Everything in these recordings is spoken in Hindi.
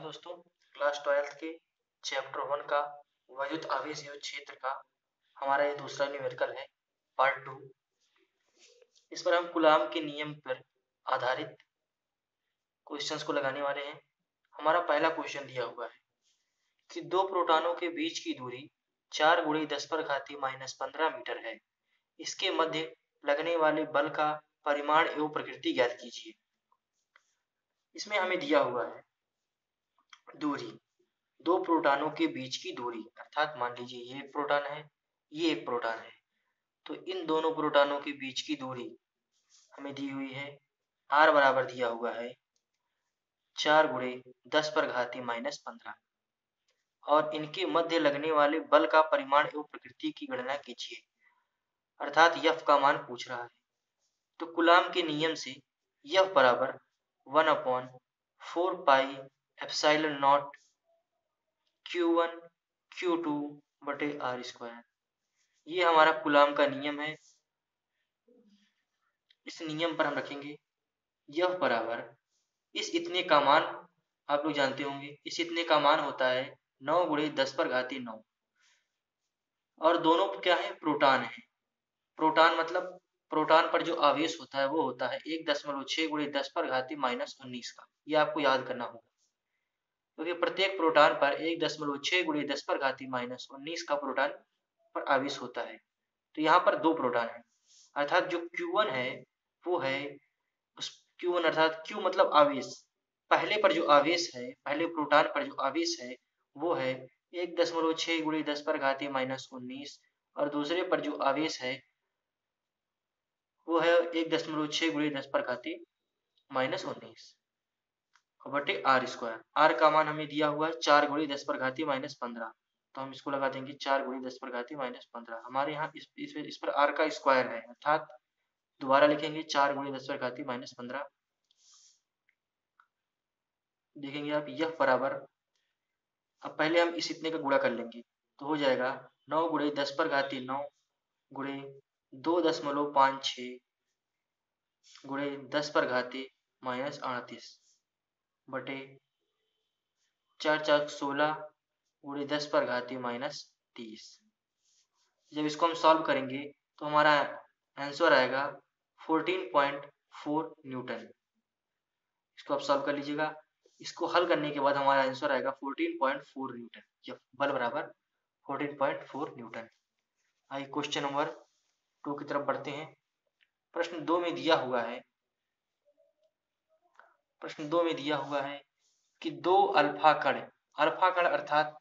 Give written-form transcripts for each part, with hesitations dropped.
दोस्तों, क्लास 12th के चैप्टर 1 का वैद्युत आवेश एवं क्षेत्र का हमारा ये दूसरा न्यूमेरिकल है, पार्ट 2। इस पर हम कूलाम के नियम पर आधारित क्वेश्चंस को लगाने वाले हैं। हमारा पहला क्वेश्चन दिया हुआ है कि दो प्रोटॉनों के बीच की दूरी 4 × 10⁻⁻15 मीटर है। इसके मध्य लगने वाले बल का परिमाण एवं प्रकृति ज्ञात कीजिए। इसमें हमें दिया हुआ है दूरी, दो प्रोटॉनों के बीच की दूरी, अर्थात मान लीजिए ये एक प्रोटॉन है, ये एक प्रोटॉन है, तो इन दोनों प्रोटॉनों के बीच की दूरी हमें दी हुई है। r बराबर दिया हुआ है 4 × 10⁻⁻15 और इनके मध्य लगने वाले बल का परिमाण एवं प्रकृति की गणना कीजिए, अर्थात F का मान पूछ रहा है। तो कूलाम के नियम से F बराबर 1/4πε0 Q1 Q2 बटे r²। ये हमारा कूलाम का नियम है। इस नियम पर हम रखेंगे F बराबर, इस इतने का मान आप लोग जानते होंगे, इस इतने का मान होता है 9 × 10⁻9 और दोनों क्या है, प्रोटॉन है। प्रोटॉन मतलब प्रोटॉन पर जो आवेश होता है वो होता है 1.6 × 10⁻⁻19 का। ये आपको याद करना होगा, क्योंकि प्रत्येक प्रोटॉन पर 1.6 × 10⁻⁻19 का प्रोटॉन पर आवेश होता है। तो यहाँ पर दो प्रोटॉन है, अर्थात जो Q1 है वो है उस Q1 अर्थात Q मतलब आवेश, पहले पर जो आवेश है, पहले प्रोटॉन पर जो आवेश है वो है 1.6 × 10⁻⁻19 और दूसरे पर जो आवेश है वो है 1.6 × 10⁻⁻19 बटे r²। r का मान हमें दिया हुआ है 4 × 10⁻⁻15, तो हम इसको लगा देंगे 4 × 10⁻⁻15। हमारे यहाँ इस पर r का स्क्वायर है, अर्थात दोबारा लिखेंगे 4 × 10⁻⁻15। देखेंगे आप F बराबर, अब पहले हम इस इतने का गुणा कर लेंगे तो हो जाएगा 9 × 10⁻9 × 2.56 × 10⁻−38 बटे 4 × 4 = 16 × 10⁻−30। जब इसको हम सॉल्व करेंगे तो हमारा आंसर आएगा 14.4 न्यूटन। इसको आप सॉल्व कर लीजिएगा। इसको हल करने के बाद हमारा आंसर आएगा 14.4 न्यूटन। जब बल बराबर 14.4 न्यूटन। आइए क्वेश्चन नंबर 2 की तरफ बढ़ते हैं। प्रश्न 2 में दिया हुआ है, प्रश्न 2 में दिया हुआ है कि दो अल्फा कण अर्थात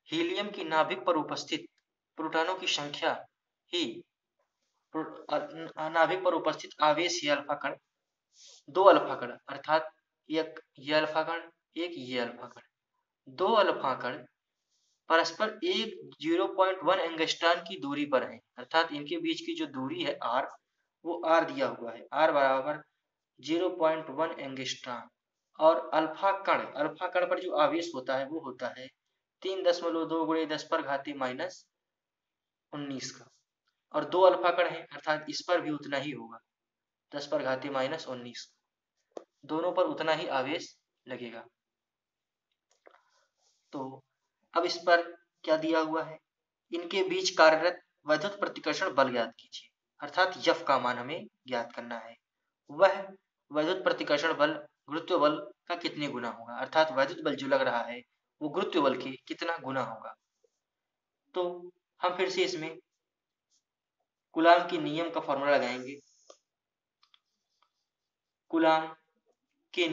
हीलियम की नाभिक पर उपस्थित प्रोटॉनों की संख्या ही नाभिक पर उपस्थित आवेश है अल्फा कण, दो अल्फा कण अर्थात एक ये अल्फा कण, एक ये अल्फा कण, दो अल्फा कण परस्पर एक 0.1 एंगस्ट्रॉन की दूरी पर है, अर्थात इनके बीच की जो दूरी है r, वो r दिया हुआ है, r बराबर 0.1 एंगस्ट्रॉन। और अल्फा कण पर जो आवेश होता है वो होता है 3.2 × 10⁻⁻19 का, और दो अल्फा कण है अर्थात इस पर भी उतना ही होगा 10⁻⁻19, दोनों पर उतना ही आवेश लगेगा। तो अब इस पर क्या दिया हुआ है, इनके बीच कार्यरत वैद्युत प्रतिकर्षण बल ज्ञात कीजिए, अर्थात F का मान हमें ज्ञात करना है। वह वैद्युत प्रतिकर्षण बल गुरुत्व बल का कितने गुना होगा, अर्थात वैद्युत बल जो लग रहा है वो गुरुत्व बल के कितना गुना होगा। तो हम फिर से इसमें कूलाम के नियम का फॉर्मूला लगाएंगे। कूलाम के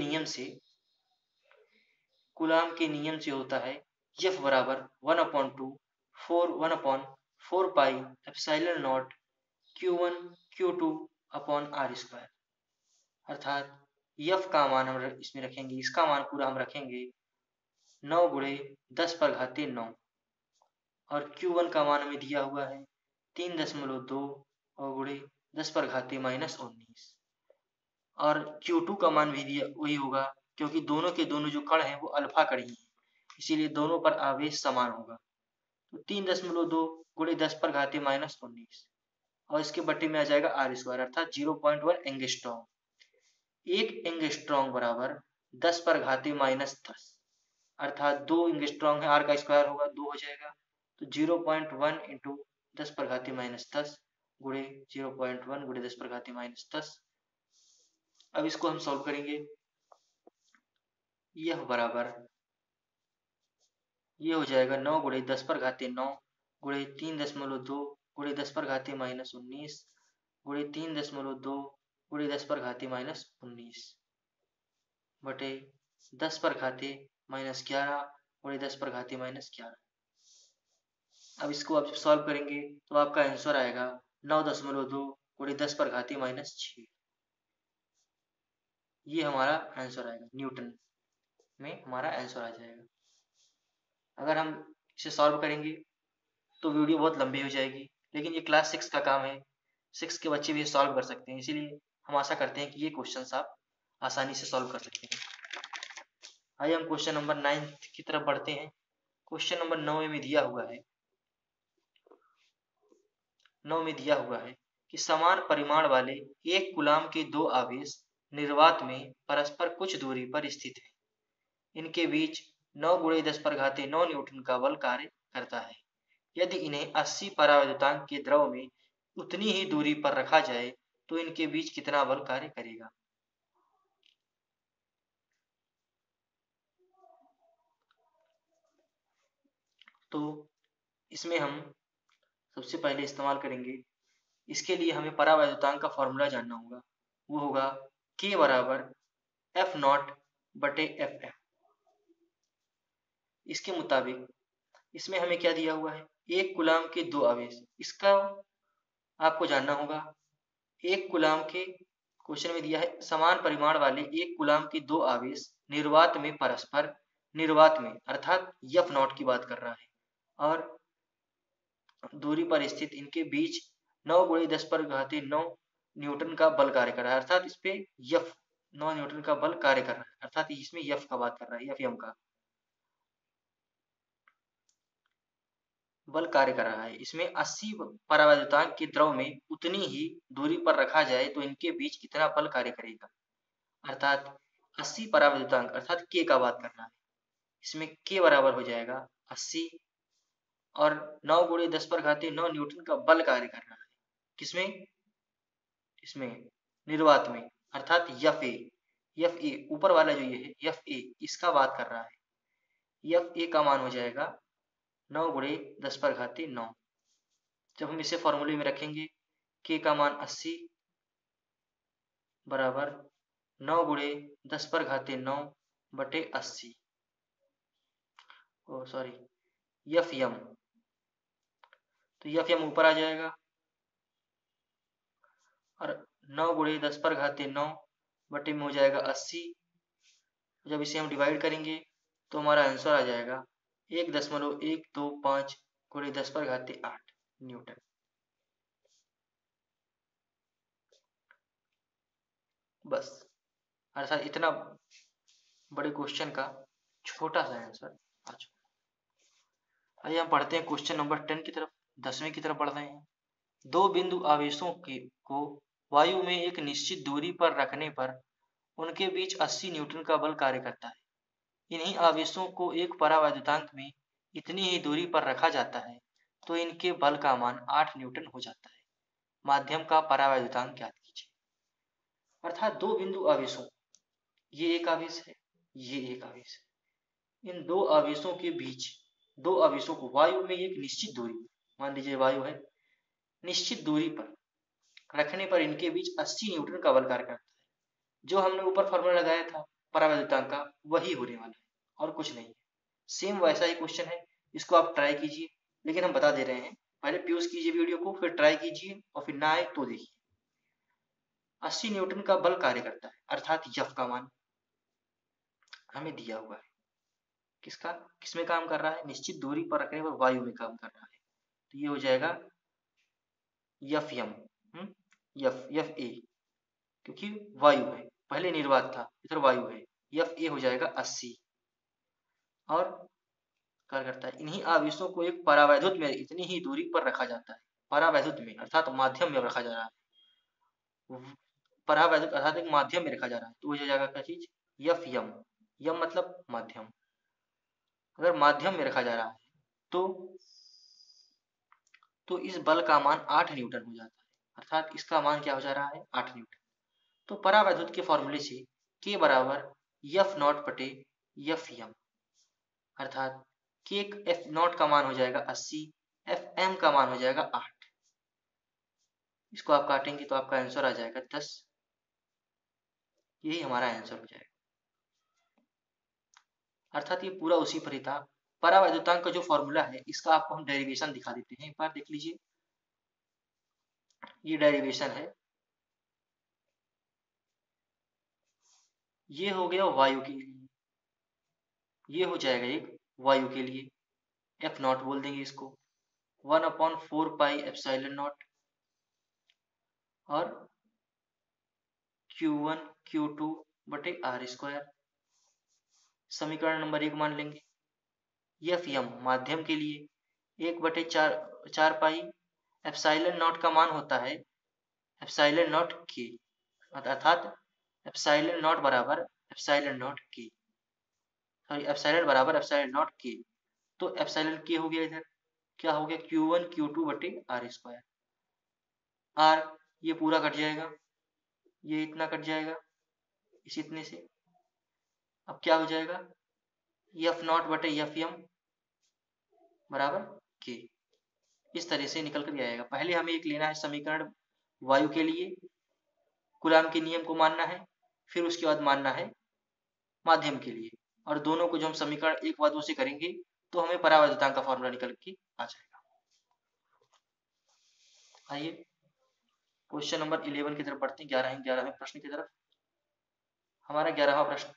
नियम से होता है F बराबर 1/4πε0 Q1 Q2 r², अर्थात F का मान हम इसमें रखेंगे, इसका मान पूरा हम रखेंगे 9 × 10⁻9 और Q1 का मान हमें दिया हुआ है 3.2 और × 10⁻⁻19 और Q2 का मान भी दिया वही होगा, क्योंकि दोनों के दोनों जो कण हैं वो अल्फा कण ही हैं, इसीलिए दोनों पर आवेश समान होगा। तो 3.2 × 10⁻⁻19 और इसके बट्टे में आ जाएगा r², अर्थात 0.1 एंगस्ट्रॉम। एक एंगस्ट्रॉम बराबर 10⁻⁻10 अर्थात 2 एंगस्ट्रॉम है, r का स्क्वायर होगा 2 हो जाएगा, तो 0.1 इंटू 10 पर घाती माइनस 10 गुणे 0.1 गुणे 10 पर घाती माइनस 10। अब इसको हम सॉल्व करेंगे। यह बराबर ये हो जाएगा 9 गुणे 10 पर घाती 9 गुणे 3.2 गुणे 10 पर घाती माइनस 19 गुणे 3.2 गुणे 10 पर घाती माइनस 19 बटे 10 पर घाती माइनस 11 गुणे 10 पर घाती माइनस 11। अब इसको आप सॉल्व करेंगे तो आपका आंसर आएगा 9.2 गुणे 10 पर घाती माइनस 6। ये हमारा आंसर आएगा, न्यूटन में हमारा आंसर आ जाएगा। अगर हम इसे सॉल्व करेंगे तो वीडियो बहुत लंबी हो जाएगी, लेकिन ये क्लास 6 का काम है, 6 के बच्चे भी सॉल्व कर सकते हैं, इसीलिए हम आशा करते हैं कि ये क्वेश्चन आप आसानी से सॉल्व कर सकते हैं। आइए हम क्वेश्चन नंबर 9 की तरफ बढ़ते हैं। क्वेश्चन नंबर 9 में दिया हुआ है 9 में दिया हुआ है कि समान परिमाण वाले एक कूलाम के दो आवेश निर्वात में परस्पर कुछ दूरी पर स्थित है। इनके बीच 9 गुणे 10 पर घाती 9 न्यूटन का बल कार्य करता है। यदि इन्हें 80 परावैद्युतांक के द्रव में उतनी ही दूरी पर रखा जाए तो इनके बीच कितना बल कार्य करेगा। तो इसमें हम सबसे पहले इस्तेमाल करेंगे, इसके लिए हमें परावैद्युतांक का फॉर्मूला जानना होगा। वो होगा K बराबर F0 बटे Fm। इसके मुताबिक इसमें हमें क्या दिया हुआ है, एक कूलाम के दो आवेश, इसका आपको जानना होगा। एक कूलाम के क्वेश्चन में दिया है समान परिमाण वाले एक कूलाम के दो आवेश निर्वात में परस्पर, निर्वात में अर्थात F0 की बात कर रहा है, और दूरी पर स्थित इनके बीच 9 गुणे 10 पर घाती 9 न्यूटन का बल कार्य कर रहा है, अर्थात इस पे F 9 न्यूटन का बल कार्य कर रहा है, अर्थात इसमें F का बात कर रहा है, Fm का बल कार्य कर रहा है। इसमें 80 परावैद्युतांक के द्रव में उतनी ही दूरी पर रखा जाए तो इनके बीच कितना बल कार्य करेगा, अर्थात 80 परावैद्युतांक अर्थात K का बात कर रहा है। इसमें K बराबर हो जाएगा 80 और 9 गुणे 10 पर घाती 9 न्यूटन का बल कार्य कर रहा है, किसमें, इसमें निर्वात में, अर्थात Fa ऊपर वाला जो ये है Fa इसका बात कर रहा है। Fa का मान हो जाएगा 9 गुणे 10 पर घाती 9। जब हम इसे फॉर्मूले में रखेंगे K का मान 80 बराबर 9 गुणे 10 पर घाती 9 बटे 80, ओ सॉरी Fm, तो Fm ऊपर आ जाएगा और 9 गुणे 10 पर घाती 9 बटे में हो जाएगा 80। जब इसे हम डिवाइड करेंगे तो हमारा आंसर आ जाएगा 1.125 गुणे 10 पर घाती 8 न्यूटन। बस, अर्थात इतना बड़े क्वेश्चन का छोटा सा आंसर आ चुका। आइए हम पढ़ते हैं क्वेश्चन नंबर 10 की तरफ, 10वें की तरफ बढ़ रहे हैं। दो बिंदु आवेशों को वायु में एक निश्चित दूरी पर रखने पर उनके बीच 80 न्यूटन का बल कार्य करता है। इन्हीं आवेशों को एक परावैद्युतांक में इतनी ही दूरी पर रखा जाता है तो इनके बल का मान 8 न्यूटन हो जाता है। माध्यम का परावैद्युतांक ज्ञात कीजिए। अर्थात दो बिंदु आवेशों, ये एक आवेश है, ये एक आवेश है, इन दो आवेशों के बीच, दो आवेशों को वायु में एक निश्चित दूरी, मान लीजिए वायु है, निश्चित दूरी पर रखने पर इनके बीच 80 न्यूटन का बल कार्य करता है। जो हमने ऊपर फॉर्मूला लगाया था परावैद्युतांक का, वही होने वाला है और कुछ नहीं है। सेम वैसा ही क्वेश्चन है, इसको आप ट्राई कीजिए, लेकिन हम बता दे रहे हैं पहले प्यूज कीजिए वीडियो को, फिर ट्राई कीजिए और फिर ना आए तो देखिए। 80 न्यूटन का बल कार्य करता है, अर्थात F का मान हमें दिया हुआ है। किसका, किसमें काम कर रहा है, निश्चित दूरी पर रखने पर वायु में काम कर रहा है, तो ये हो जाएगा Fm, Fa, क्योंकि वायु है, पहले निर्वात था, इधर वायु है, Fa हो जाएगा 80 और कार्य करता है। इन्हीं आवेशों को एक परावैद्युत में इतनी ही दूरी पर रखा जाता है, परावैद्युत में अर्थात माध्यम में रखा जा रहा है, परावैद्युत अर्थात एक माध्यम में रखा जा रहा है, तो हो जाएगा क्या चीज Fm, यम मतलब माध्यम। अगर माध्यम में रखा जा रहा है तो इस बल का मान 8 न्यूटन हो जाता है, अर्थात इसका मान क्या हो जा रहा है 8 न्यूटन। तो परावैद्युत के फॉर्मूले से K बराबर एफ नॉट बटे एफ एम, अर्थात K एफ नॉट का मान हो जाएगा 80, एफ एम का मान हो जाएगा 8। इसको आप काटेंगे तो आपका आंसर आ जाएगा 10। यही हमारा आंसर हो जाएगा। अर्थात ये पूरा उसी पर ही था। परावैद्युतांक का जो फॉर्मूला है इसका आपको हम डेरिवेशन दिखा देते हैं, एक बार देख लीजिए। ये डेरिवेशन है, ये हो गया वायु के लिए, ये हो जाएगा एक वायु के लिए, एफ नॉट बोल देंगे इसको, 1/4 पाई एप्सिलॉन नॉट, और Q1 Q2 बटे आर स्क्वायर। समीकरण नंबर 1 मान लेंगे। एफ एम माध्यम के लिए 1/4 पाई एप्सिलॉन नॉट का मान होता है एप्सिलॉन नॉट के, अर्थात एप्सिलॉन नॉट बराबर एप्सिलॉन नॉट के, सॉरी एप्सिलॉन बराबर एप्सिलॉन नॉट के। तो एप्सिलॉन के हो गया, इधर क्या हो गया Q1 Q2 बटे आर स्क्वायर। आर ये पूरा कट जाएगा, ये इतना कट जाएगा इस इतने से। अब क्या हो जाएगा एफ नॉट बटे एफ एम बराबर के, इस तरह से निकल कर आएगा। पहले हमें एक लेना है समीकरण वायु के लिए, कूलाम के नियम को मानना है, फिर उसके बाद मानना है माध्यम के लिए, और दोनों को जो हम समीकरण एक बाद दो से करेंगे तो हमें परावैद्युतांक का फॉर्मूला निकल के आ जाएगा। आइए क्वेश्चन नंबर 11 की तरफ बढ़ते हैं, 11वें प्रश्न की तरफ। हमारा 11वां प्रश्न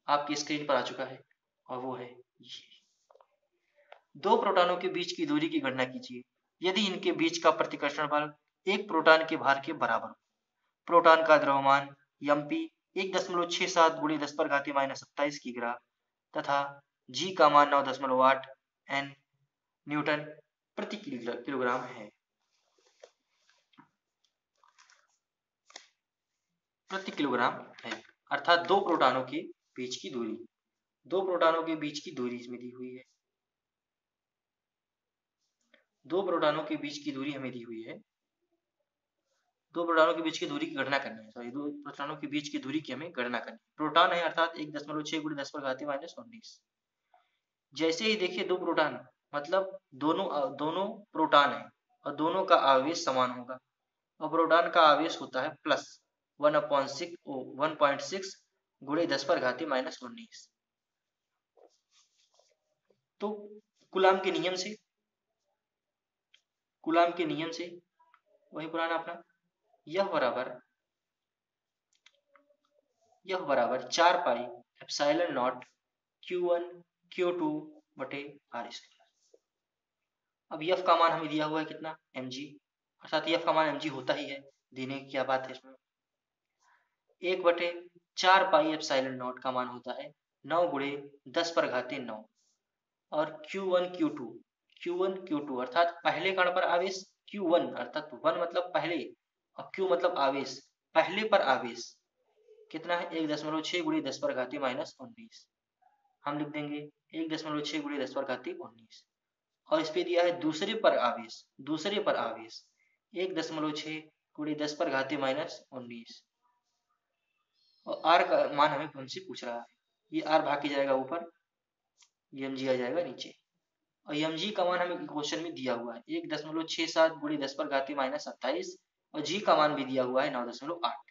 आपकी स्क्रीन पर आ चुका है और वो है ये। दो प्रोटॉनों के बीच की दूरी की गणना कीजिए यदि इनके बीच का प्रतिकर्षण बल एक प्रोटॉन के भार के बराबर हो। प्रोटॉन का द्रव्यमान mp 1.67 गुणि 10 पर घाती -27 किग्रा तथा g का मान 9.8 n न्यूटन प्रति किलोग्राम है। प्रति किलोग्राम है, अर्थात दो प्रोटॉनों के बीच की दूरी, दो प्रोटॉनों के बीच की दूरी इसमें दी हुई है, दो प्रोटॉनों के बीच की दूरी हमें दी हुई है। दो प्रोटॉनों के बीच की दूरी की गणना करनी है, सॉरी दो प्रोटॉनों के बीच की दूरी की हमें गणना करनी है। प्रोटॉन है अर्थात 1.6 गुणि 10 पर घाती -19। जैसे ही देखिए दो प्रोटॉन मतलब दोनों प्रोटॉन है और दोनों का आवेश समान होगा, और प्रोटॉन का आवेश होता है प्लस 1.6 गुणि 10 पर घाती -19। तो कूलाम के नियम से वही पुराना अपना यह बराबर 4 pi epsilon not Q1 Q2 बटे आर स्क्वायर। अब एफ का मान हमें दिया हुआ है कितना mg, अर्थात एफ का मान mg होता ही है, देने की क्या बात है इसमें। 1/4 पाई एप्सिलॉन नॉट का मान होता है 9 गुणे 10 पर घाती 9, और Q1 Q2 अर्थात पहले कण पर आवेश Q1 अर्थात 1 मतलब पहले और Q मतलब आवेश, पहले पर आवेश कितना है 1.6 गुणे 10 पर घाती -19। हम लिख देंगे 1.6 गुणे 10 पर घाती 19, और इस पे दिया है दूसरे पर आवेश 1.6 गुणे 10 पर घाती -19, और आर का मान हमें हमसे पूछ रहा है। ये आर भाग के जाएगा ऊपर, ये mg आ जाएगा नीचे, और mg का मान हमें क्वेश्चन में दिया हुआ है 1.67 गुणि 10 पर घाती -27, और g का मान भी दिया हुआ है 9.8।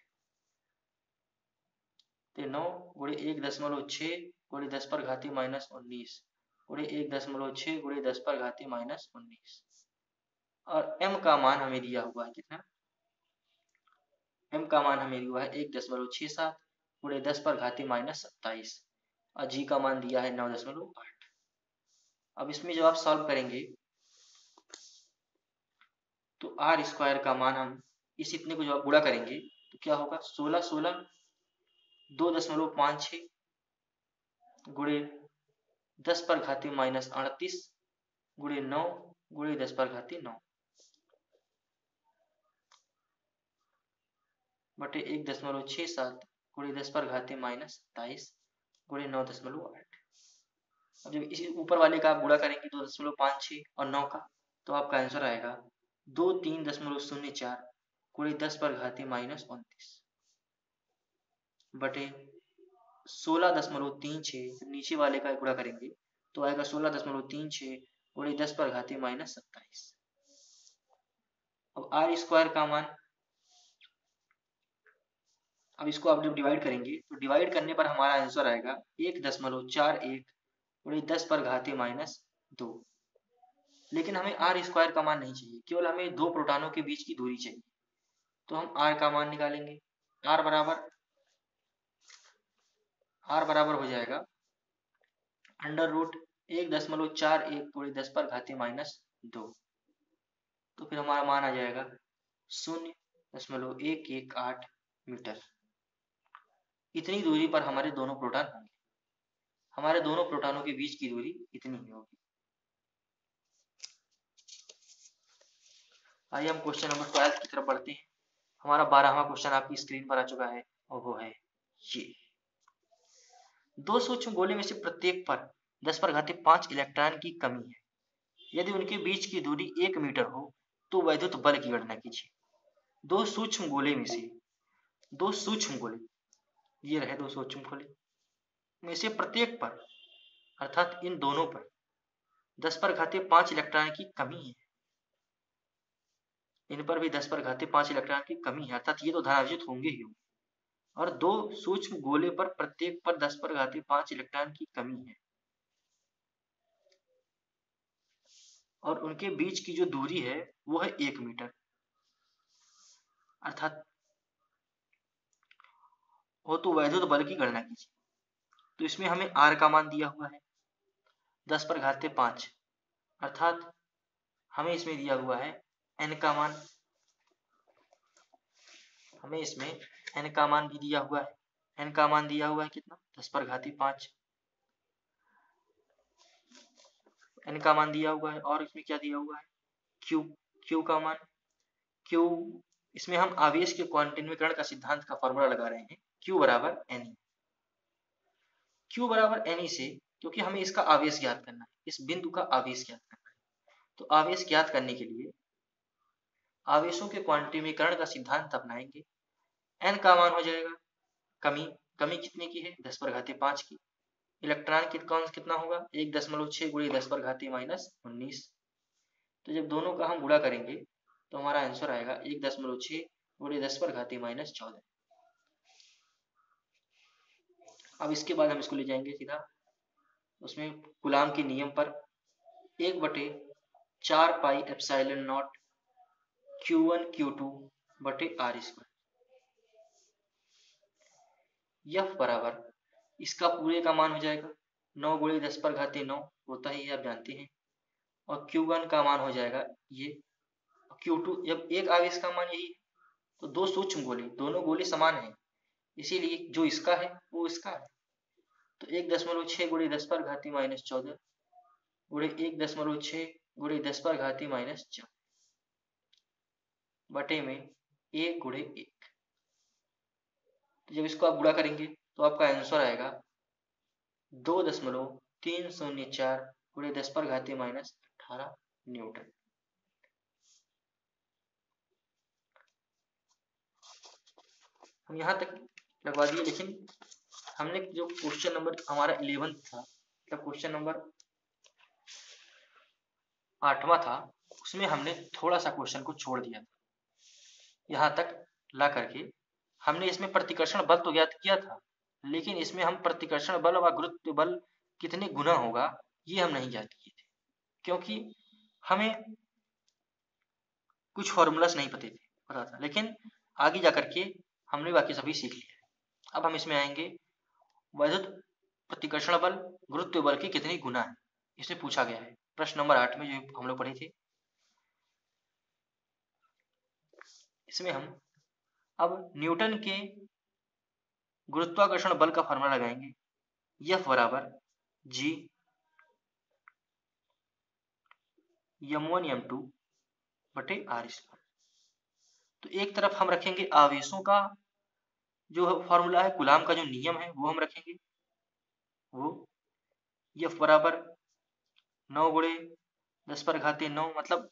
तो 9 गुणे 1.6 गुणे 10 पर घाती -19 गुणे 1.6 गुणे 10 पर घाती -19, और m का मान हमें दिया हुआ है कितना, m का मान हमें दिया है 1.67 गुणे 10 पर घाती -27, और g का मान दिया है 9.8। अब इसमें जब आप सॉल्व करेंगे तो आर स्क्वायर का मान हम इस इतने को जब आप गुणा करेंगे तो क्या होगा 16 2.56 गुणे 10 पर घाती -38 गुणे 9 गुणे 10 पर घाती 9 बटे 1.67 गुणे 10 पर घाती -27 गुणे 9.8। अब जब इसी ऊपर वाले का आप गुणा करेंगे 2.56 और 9 का, तो आपका आंसर आएगा 23.04 गुणे 10 पर घाती -29 बटे 16.36। नीचे वाले का गुणा करेंगे तो आएगा 16.36 गुणे 10 पर घाती -27। अब आर स्क्वायर का मान, अब इसको आप जब डिवाइड करेंगे तो डिवाइड करने पर हमारा आंसर आएगा 1.41 गुणे 10 पर घाती -2। लेकिन हमें आर स्क्वायर का मान नहीं चाहिए, केवल हमें दो प्रोटॉनों के बीच की दूरी चाहिए। तो हम आर का मान निकालेंगे। आर बराबर हो जाएगा √1.41 गुणे 10 पर घाती -2। तो फिर हमारा मान आ जाएगा 0.118 मीटर। इतनी दूरी पर हमारे दोनों प्रोटॉन होंगे। हमारे दोनों प्रोटॉनों के बीच की दूरी इतनी ही होगी। आइए हम क्वेश्चन नंबर 12 की तरफ बढ़ते हैं। हमारा 12वां क्वेश्चन आपकी स्क्रीन पर आ चुका है और वो है ये। दो सूक्ष्म गोले में से प्रत्येक पर 10 पर घाती 5 इलेक्ट्रॉन की कमी है। यदि उनके बीच की दूरी 1 मीटर हो तो वैद्युत बल की गणना कीजिए। दो सूक्ष्म गोले में से दो सूक्ष्म गोले, ये रहे दो सूक्ष्म गोले में से प्रत्येक पर, अर्थात इन दोनों पर 10 पर घाती 5 इलेक्ट्रॉन की कमी है। इन पर भी 10 पर घाती 5 इलेक्ट्रॉन की कमी है, अर्थात ये तो धनावेशित होंगे ही। और दो सूक्ष्म गोले पर प्रत्येक पर 10 पर घाती 5 इलेक्ट्रॉन की कमी है और उनके बीच की जो दूरी है वो है 1 मीटर, अर्थात वो तो वैद्युत बल की गणना कीजिए। तो इसमें हमें आर का मान दिया हुआ है 10 पर घाते 5, अर्थात हमें इसमें दिया हुआ है एन का मान। हमें इसमें एन का मान भी दिया हुआ है। एन का मान दिया हुआ है कितना? 10 पर घाती 5। एन का मान दिया हुआ है और इसमें क्या दिया हुआ है? क्यू का मान। क्यू, इसमें हम आवेश के क्वांटिन्वीकरण का सिद्धांत का फॉर्मूला लगा रहे हैं, क्यू बराबर एन। क्यू बराबर एन से, क्योंकि हमें इसका आवेश ज्ञात करना है, इस बिंदु का आवेश ज्ञात करना है। तो आवेश ज्ञात करने के लिए आवेशों के क्वांटिन्वीकरण का सिद्धांत अपनाएंगे। एन का मान हो जाएगा कमी। कमी कितने की है? 10 पर घाती 5 की। इलेक्ट्रॉन कितना होगा? 1.6 गुणे 10 पर घाती -19। तो जब दोनों का हम गुणा करेंगे तो हमारा आंसर आएगा 1.6 गुणे 10 पर घाती -14। अब इसके बाद हम इसको ले जाएंगे सीधा उसमें कूलाम के नियम पर। 1/4 pi epsilon not Q1 Q2 बटे R स्क्वायर। यह बराबर, इसका पूरे का मान हो जाएगा 9 गुणे 10 पर घाती 9 होता ही आप जानते हैं, और Q1 का मान हो जाएगा ये। Q2, जब एक आवेश का मान यही है तो दो सूक्ष्म गोले, दोनों गोले समान हैं, इसीलिए जो इसका है वो इसका है। तो 1.6 गुणे 10 पर घाती -14 गुणे 1.6 गुणे 10 पर घाती -4 बटे में 1 गुणे 1। तो जब इसको आप गुणा करेंगे तो आपका आंसर आएगा 2.304 गुणे 10 पर घाती -18 न्यूटन। हम यहाँ तक लगवा दिए, लेकिन हमने जो क्वेश्चन नंबर हमारा 11 था, मतलब क्वेश्चन नंबर 8वां था, उसमें हमने थोड़ा सा क्वेश्चन को छोड़ दिया था। यहाँ तक ला करके हमने इसमें प्रतिकर्षण बल तो ज्ञात किया था, लेकिन इसमें हम प्रतिकर्षण बल व गुरुत्व बल कितने गुना होगा ये हम नहीं ज्ञात किए थे, क्योंकि हमें कुछ फॉर्मूलास नहीं पता था। लेकिन आगे जाकर के हमने बाकी सभी सीख लिया। अब हम इसमें आएंगे वैद्युत प्रतिकर्षण बल गुरुत्व बल के कितने गुना है, इसे पूछा गया है प्रश्न नंबर 8 में जो हम लोग पढ़े थे। इसमें हम अब न्यूटन के गुरुत्वाकर्षण बल का फॉर्मूला लगाएंगे। F बराबर G m1 m2 बटे R स्क्वायर। तो एक तरफ हम रखेंगे आवेशों का जो फॉर्मूला है, कूलाम का जो नियम है वो हम रखेंगे वो, F बराबर 9 गुणे 10 पर घाती 9, मतलब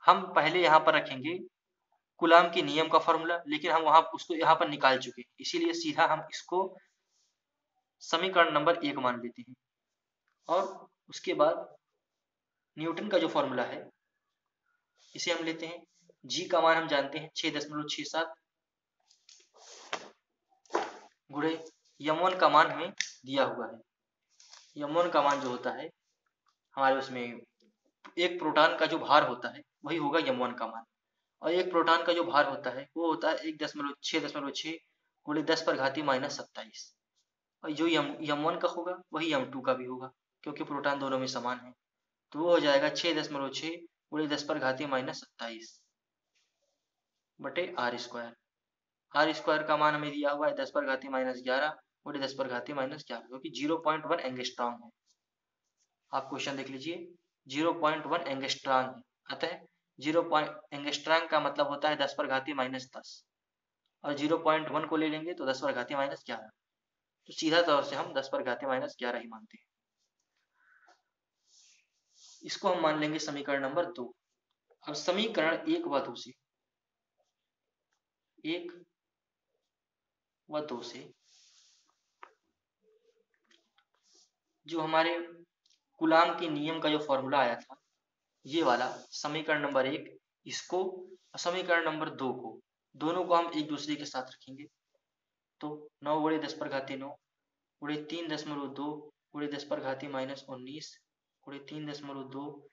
हम पहले यहाँ पर रखेंगे कूलाम के नियम का फॉर्मूला, लेकिन हम वहां उसको यहाँ पर निकाल चुके हैं, इसीलिए सीधा हम इसको समीकरण नंबर 1 मान लेते हैं। और उसके बाद न्यूटन का जो फॉर्मूला है इसे हम लेते हैं। जी का मान हम जानते हैं 6.67 गुणे m1 का मान हमें दिया हुआ है। m1 का मान जो होता है हमारे उसमें एक प्रोटॉन का जो भार होता है वही होगा m1 का मान, और एक प्रोटॉन का जो भार होता है वो होता है 1.6 गुणे 10 पर घाती -27, और जो m1 का होगा वही m2 का भी होगा, क्योंकि प्रोटॉन दोनों में समान है। तो वो हो जाएगा 6.6 गुणे 10 पर घाती -27 बटे r²। r² का मान हमें दिया हुआ है 10 पर घाती -11 गुणे 10 पर घाती -11, क्योंकि 0.1 एंगस्ट्रॉम है। आप क्वेश्चन देख लीजिए, 0.1 एंगस्ट्रॉम है, अतः 0. एंगस्ट्रॉम का मतलब होता है 10 पर घाती -10, और 0.1 को ले लेंगे तो 10 पर घाती -11, तो सीधा तौर से हम 10 पर घाती -11 ही मानते हैं। इसको हम मान लेंगे समीकरण नंबर 2। अब समीकरण 1 व 2 से जो हमारे कूलाम के नियम का जो फॉर्मूला आया था, ये वाला समीकरण नंबर 1, इसको समीकरण नंबर 2 को, दोनों को हम एक दूसरे के साथ रखेंगे। तो 9 गुणे 10 पर घाती 9 गुणे 3.2 गुणे 10 पर घाती -19 गुणे 3.2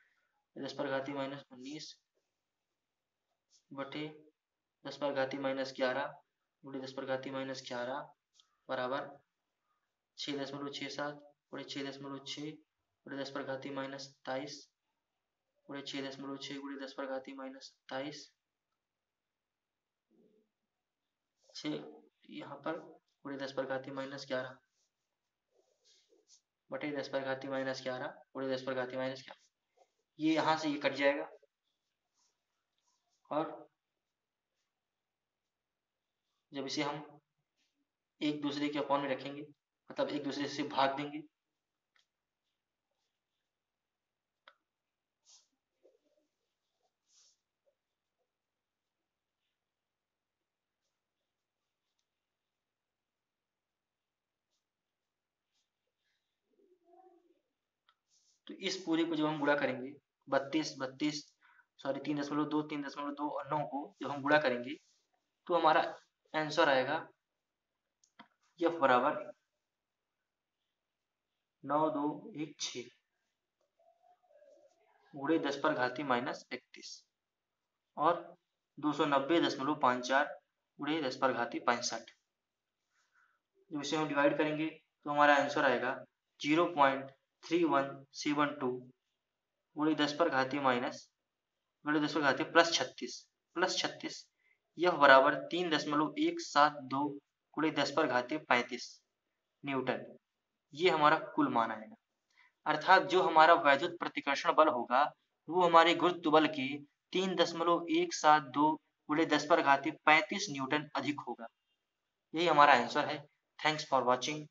10 पर घाती -19 बटे 10 पर घाती -11 गुणे 10 पर घाती -11 बराबर 6.67 गुणे 6.6 गुणे 10 पर घाती -27 गुणे 6.6 गुणे 10 पर घाती -27 यहाँ पर गुणे 10 पर घाती -11 बटे 10 पर घाती -11 गुणे 10 पर घाती -11, ये यहाँ से ये कट जाएगा, और जब इसे हम एक दूसरे के अपॉन में रखेंगे, मतलब एक दूसरे से भाग देंगे, तो इस पूरे को जब हम गुणा करेंगे 32 सॉरी 3.2 और 9 को जब हम गुणा करेंगे तो हमारा आंसर आएगा F बराबर 9216 गुणे 10 पर घाती -31 और 290.54 गुणे 10 पर घाती 65। जब इसे हम डिवाइड करेंगे तो हमारा आंसर आएगा 0.3172 गुणे 10 पर घाती +36 यह बराबर 3.172 गुणे 10 पर घाती 35 न्यूटन, ये हमारा कुल मान आएगा। अर्थात जो हमारा वैद्युत प्रतिकर्षण बल होगा वो हमारे गुरुत्व बल के 3.172 गुणे 10 पर घाती 35 न्यूटन अधिक होगा। यही हमारा आंसर है। Thanks for watching.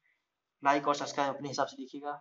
लाइक और सब्सक्राइब अपने हिसाब से लीजिएगा।